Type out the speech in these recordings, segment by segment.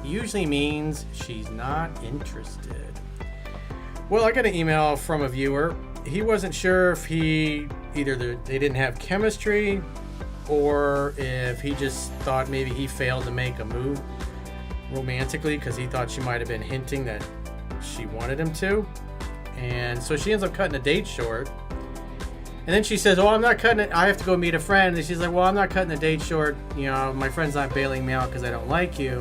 usually means she's not interested. Well, I got an email from a viewer. He wasn't sure if they didn't have chemistry, or if he just thought maybe he failed to make a move romantically because he thought she might have been hinting that she wanted him to. And so she ends up cutting the date short. And then she says, I'm not cutting it. I have to go meet a friend. And she's like, I'm not cutting the date short. My friend's not bailing me out because I don't like you.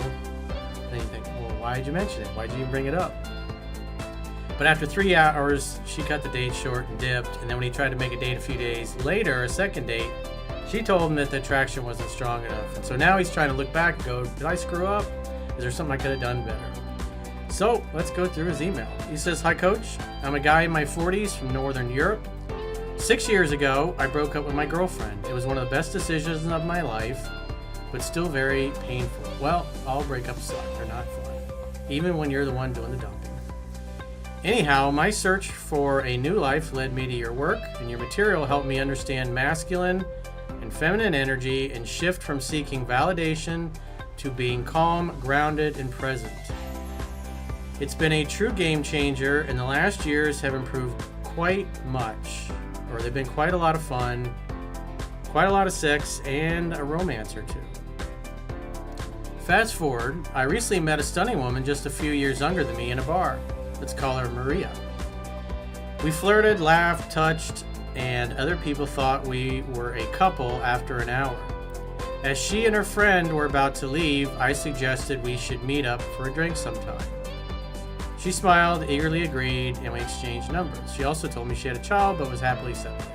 And you think, why did you mention it? Why did you even bring it up? But after 3 hours, she cut the date short and dipped. And then when he tried to make a date a few days later, a second date, she told him that the attraction wasn't strong enough. And so now he's trying to look back and go, did I screw up? Is there something I could have done better? So let's go through his email. He says, "Hi Coach, I'm a guy in my 40s from Northern Europe. 6 years ago, I broke up with my girlfriend. It was one of the best decisions of my life, but still very painful. Well, all breakups suck. They're not fun, even when you're the one doing the dumping. Anyhow, my search for a new life led me to your work, and your material helped me understand masculine and feminine energy and shift from seeking validation to being calm, grounded, and present. It's been a true game changer, and the last years have improved quite much, or they've been quite a lot of fun, quite a lot of sex, and a romance or two. Fast forward, I recently met a stunning woman just a few years younger than me in a bar. Let's call her Maria. We flirted, laughed, touched, and other people thought we were a couple after an hour. As she and her friend were about to leave, I suggested we should meet up for a drink sometime. She smiled, eagerly agreed, and we exchanged numbers. She also told me she had a child but was happily separated.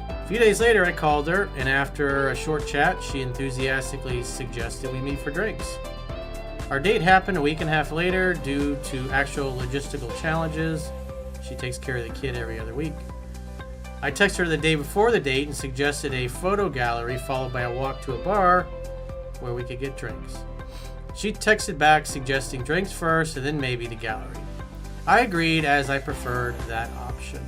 A few days later, I called her, and after a short chat, she enthusiastically suggested we meet for drinks. Our date happened a week and a half later due to actual logistical challenges. She takes care of the kid every other week. I texted her the day before the date and suggested a photo gallery followed by a walk to a bar where we could get drinks. She texted back suggesting drinks first and then maybe the gallery. I agreed as I preferred that option.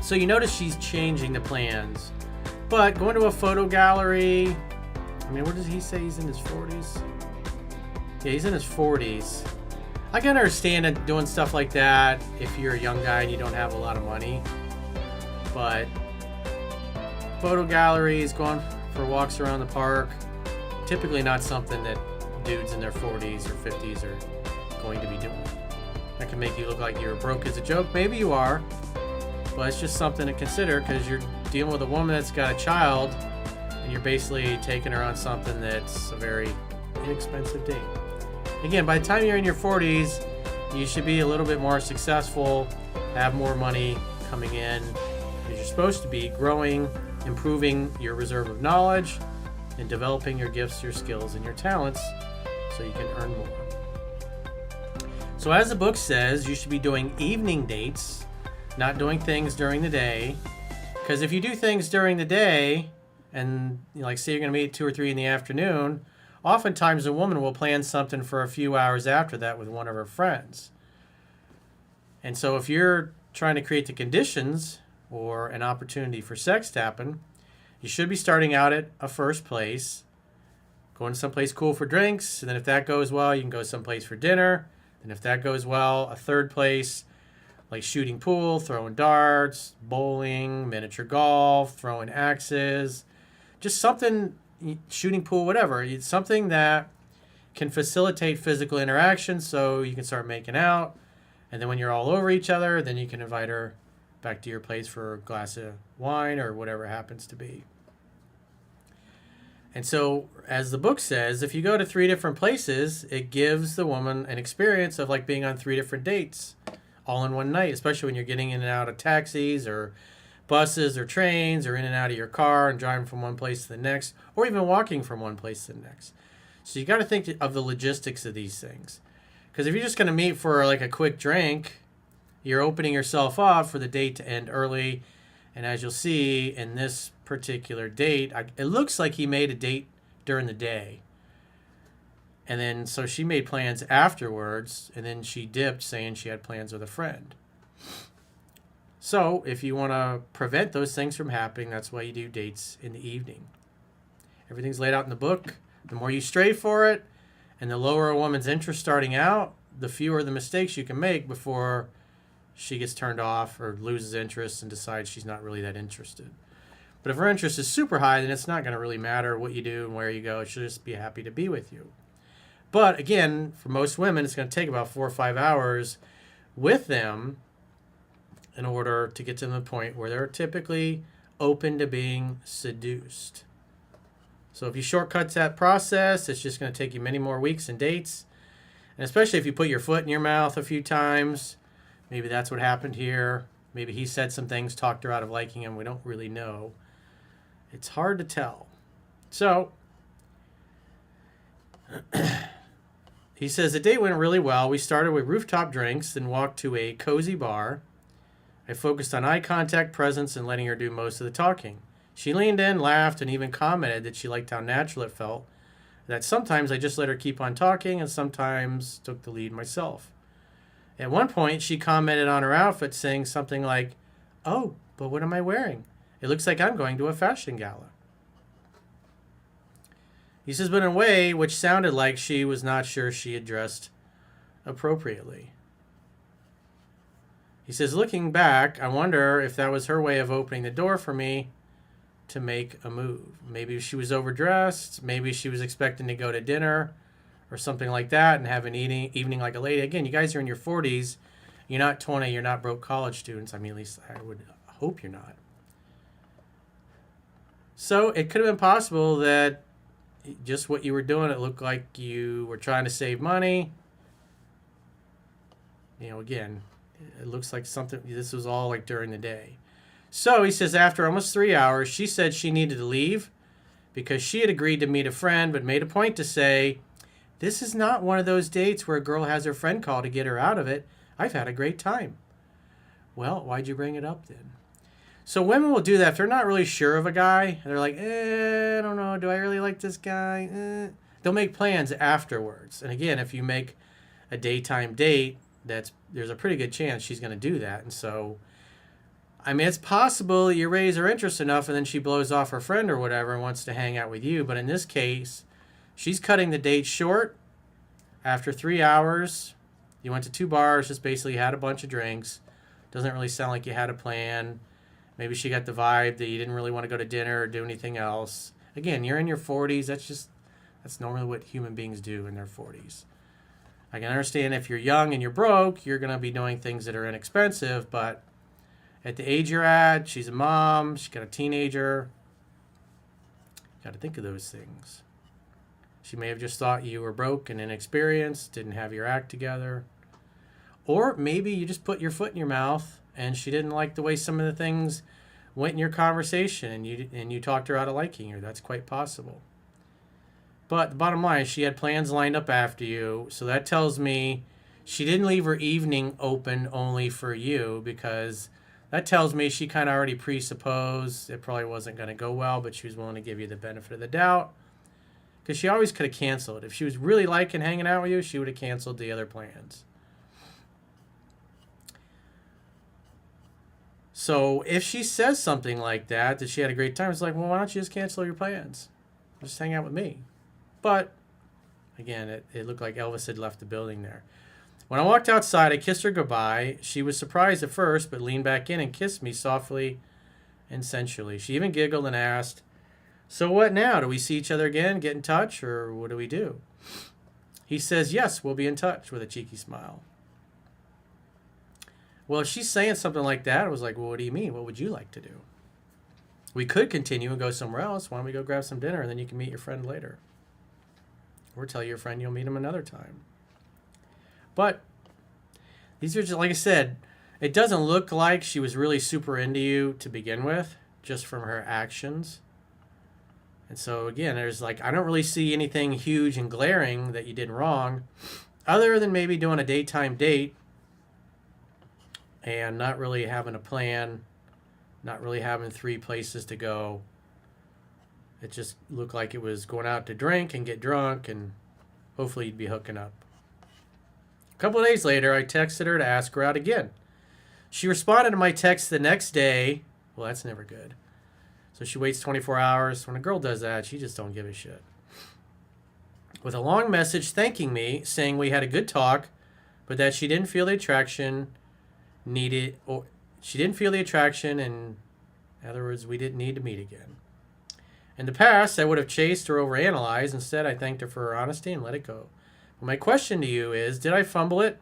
So you notice she's changing the plans. But going to a photo gallery, what does he say? He's in his 40s? Yeah, he's in his 40s. I can understand it doing stuff like that if you're a young guy and you don't have a lot of money. But photo galleries, going for walks around the park, typically not something that dudes in their 40s or 50s are going to be doing. That can make you look like you're broke as a joke. Maybe you are, but it's just something to consider because you're dealing with a woman that's got a child and you're basically taking her on something that's a very inexpensive date. Again, by the time you're in your 40s, you should be a little bit more successful, have more money coming in, because you're supposed to be growing, improving your reserve of knowledge, and developing your gifts, your skills, and your talents so you can earn more. So as the book says, you should be doing evening dates, not doing things during the day. Because if you do things during the day, and say you're going to meet at 2 or 3 in the afternoon, oftentimes a woman will plan something for a few hours after that with one of her friends. And so if you're trying to create the conditions or an opportunity for sex to happen, you should be starting out at a first place, going someplace cool for drinks, and then if that goes well, you can go someplace for dinner. And if that goes well, a third place, like shooting pool, throwing darts, bowling, miniature golf, throwing axes, just something, shooting pool, whatever. It's something that can facilitate physical interaction so you can start making out. And then when you're all over each other, then you can invite her back to your place for a glass of wine or whatever it happens to be. And so, as the book says, if you go to 3 different places, it gives the woman an experience of like being on 3 different dates all in one night, especially when you're getting in and out of taxis or buses or trains or in and out of your car and driving from one place to the next, or even walking from one place to the next. So you got to think of the logistics of these things. Because if you're just going to meet for like a quick drink, you're opening yourself up for the date to end early. And as you'll see in this particular date, it looks like he made a date during the day. And then so she made plans afterwards, and then she dipped saying she had plans with a friend. So if you want to prevent those things from happening, that's why you do dates in the evening. Everything's laid out in the book. The more you stray for it, And the lower a woman's interest starting out, the fewer the mistakes you can make before she gets turned off or loses interest and decides she's not really that interested. But if her interest is super high, then it's not going to really matter what you do and where you go. She'll just be happy to be with you. But again, for most women, it's going to take about 4 or 5 hours with them in order to get to the point where they're typically open to being seduced. So if you shortcut that process, it's just going to take you many more weeks and dates. And especially if you put your foot in your mouth a few times, maybe that's what happened here. Maybe he said some things, talked her out of liking him. We don't really know. It's hard to tell. So he says the date went really well. We started with rooftop drinks, then walked to a cozy bar. I focused on eye contact, presence, and letting her do most of the talking. She leaned in, laughed, and even commented that she liked how natural it felt. That sometimes I just let her keep on talking and sometimes took the lead myself. At one point, she commented on her outfit, saying something like, "Oh, but what am I wearing? It looks like I'm going to a fashion gala." He says, but in a way which sounded like she was not sure she had dressed appropriately. He says, looking back, I wonder if that was her way of opening the door for me to make a move. Maybe she was overdressed. Maybe she was expecting to go to dinner or something like that and have an evening like a lady. Again, you guys are in your 40s. You're not 20. You're not broke college students. I mean, at least I would hope you're not. So it could have been possible that just what you were doing, it looked like you were trying to save money. You know, again, it looks like something, this was all like during the day. So he says after almost 3 hours, she said she needed to leave because she had agreed to meet a friend, but made a point to say, this is not one of those dates where a girl has her friend call to get her out of it. I've had a great time. Well, why'd you bring it up then? So women will do that if they're not really sure of a guy. They're like, I don't know. Do I really like this guy? They'll make plans afterwards. And again, if you make a daytime date, there's a pretty good chance she's going to do that. And so, I mean, it's possible you raise her interest enough and then she blows off her friend or whatever and wants to hang out with you. But in this case, she's cutting the date short. After 3 hours, you went to 2 bars, just basically had a bunch of drinks. Doesn't really sound like you had a plan. Maybe she got the vibe that you didn't really want to go to dinner or do anything else. Again, you're in your 40s. That's normally what human beings do in their 40s. I can understand if you're young and you're broke, you're going to be doing things that are inexpensive. But at the age you're at, she's a mom. She's got a teenager. Got to think of those things. She may have just thought you were broke and inexperienced, didn't have your act together. Or maybe you just put your foot in your mouth and she didn't like the way some of the things went in your conversation and you talked her out of liking her. That's quite possible. But the bottom line is she had plans lined up after you. So that tells me she didn't leave her evening open only for you, because that tells me she kind of already presupposed it probably wasn't going to go well, but she was willing to give you the benefit of the doubt. Because she always could have canceled. If she was really liking hanging out with you, she would have canceled the other plans. So if she says something like that she had a great time, it's like, well, why don't you just cancel your plans? Just hang out with me. But, again, it looked like Elvis had left the building there. When I walked outside, I kissed her goodbye. She was surprised at first, but leaned back in and kissed me softly and sensually. She even giggled and asked, so what now? Do we see each other again, get in touch, or what do we do? He says, yes, we'll be in touch, with a cheeky smile. Well, if she's saying something like that, I was like, well, what do you mean? What would you like to do? We could continue and go somewhere else. Why don't we go grab some dinner and then you can meet your friend later? Or tell your friend you'll meet him another time. But these are just, like I said, it doesn't look like she was really super into you to begin with, just from her actions. And so, again, there's like, I don't really see anything huge and glaring that you did wrong, other than maybe doing a daytime date and not really having a plan, not really having 3 places to go. It just looked like it was going out to drink and get drunk, and hopefully you'd be hooking up. A couple of days later, I texted her to ask her out again. She responded to my text the next day. Well, that's never good. So she waits 24 hours. When a girl does that, she just don't give a shit. with a long message thanking me, saying we had a good talk, but that she didn't feel the attraction needed, or she didn't feel the attraction, and in other words, we didn't need to meet again. In the past, I would have chased or overanalyzed. Instead, I thanked her for her honesty and let it go. But my question to you is, did I fumble it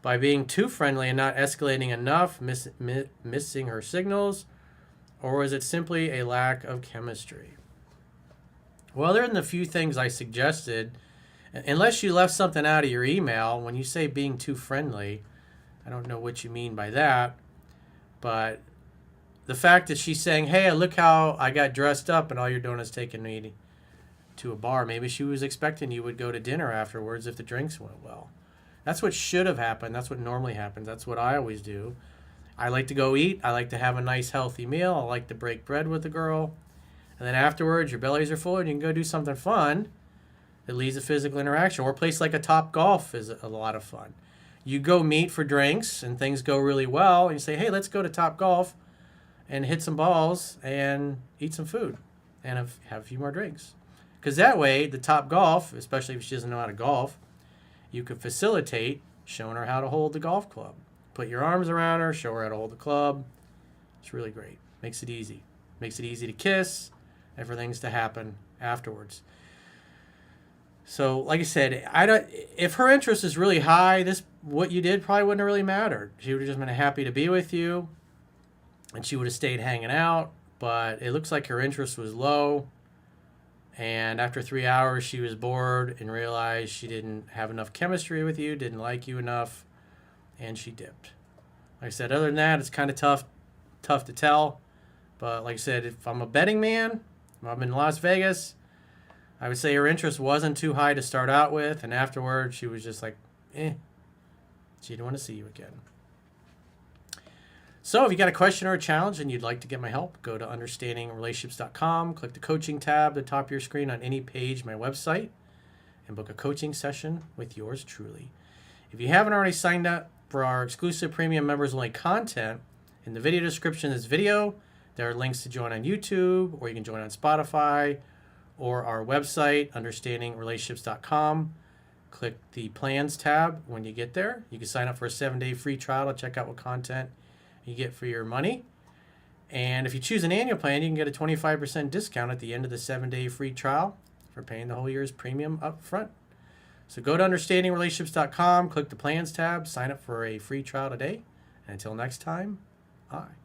by being too friendly and not escalating enough, missing her signals, or was it simply a lack of chemistry? Well, other than the few things I suggested, unless you left something out of your email, when you say being too friendly, I don't know what you mean by that, but the fact that she's saying, hey, look how I got dressed up and all you're doing is taking me to a bar. Maybe she was expecting you would go to dinner afterwards if the drinks went well. That's what should have happened. That's what normally happens. That's what I always do. I like to go eat. I like to have a nice healthy meal. I like to break bread with the girl. And then afterwards, your bellies are full and you can go do something fun that leads to physical interaction. Or a place like a Top Golf is a lot of fun. You go meet for drinks and things go really well. And you say, hey, let's go to Top Golf and hit some balls and eat some food and have a few more drinks. Because that way, the Top Golf, especially if she doesn't know how to golf, you could facilitate showing her how to hold the golf club. Put your arms around her, show her how to hold the club. It's really great. Makes it easy. Makes it easy to kiss and for things to happen afterwards. So, like I said, if her interest is really high, what you did probably wouldn't have really mattered. She would have just been happy to be with you, and she would have stayed hanging out. But it looks like her interest was low, and after 3 hours, she was bored and realized she didn't have enough chemistry with you, didn't like you enough, and she dipped. Like I said, other than that, it's kind of tough to tell. But like I said, if I'm a betting man, if I'm in Las Vegas, I would say her interest wasn't too high to start out with, and afterwards she was just like, She didn't want to see you again. So if you got a question or a challenge and you'd like to get my help, go to understandingrelationships.com, click the coaching tab at the top of your screen on any page of my website, and book a coaching session with yours truly. If you haven't already signed up for our exclusive premium members only content, in the video description of this video, there are links to join on YouTube, or you can join on Spotify, or our website, understandingrelationships.com. Click the plans tab when you get there. You can sign up for a 7-day free trial to check out what content you get for your money. And if you choose an annual plan, you can get a 25% discount at the end of the 7-day free trial for paying the whole year's premium up front. So go to understandingrelationships.com, click the plans tab, sign up for a free trial today. And until next time, bye.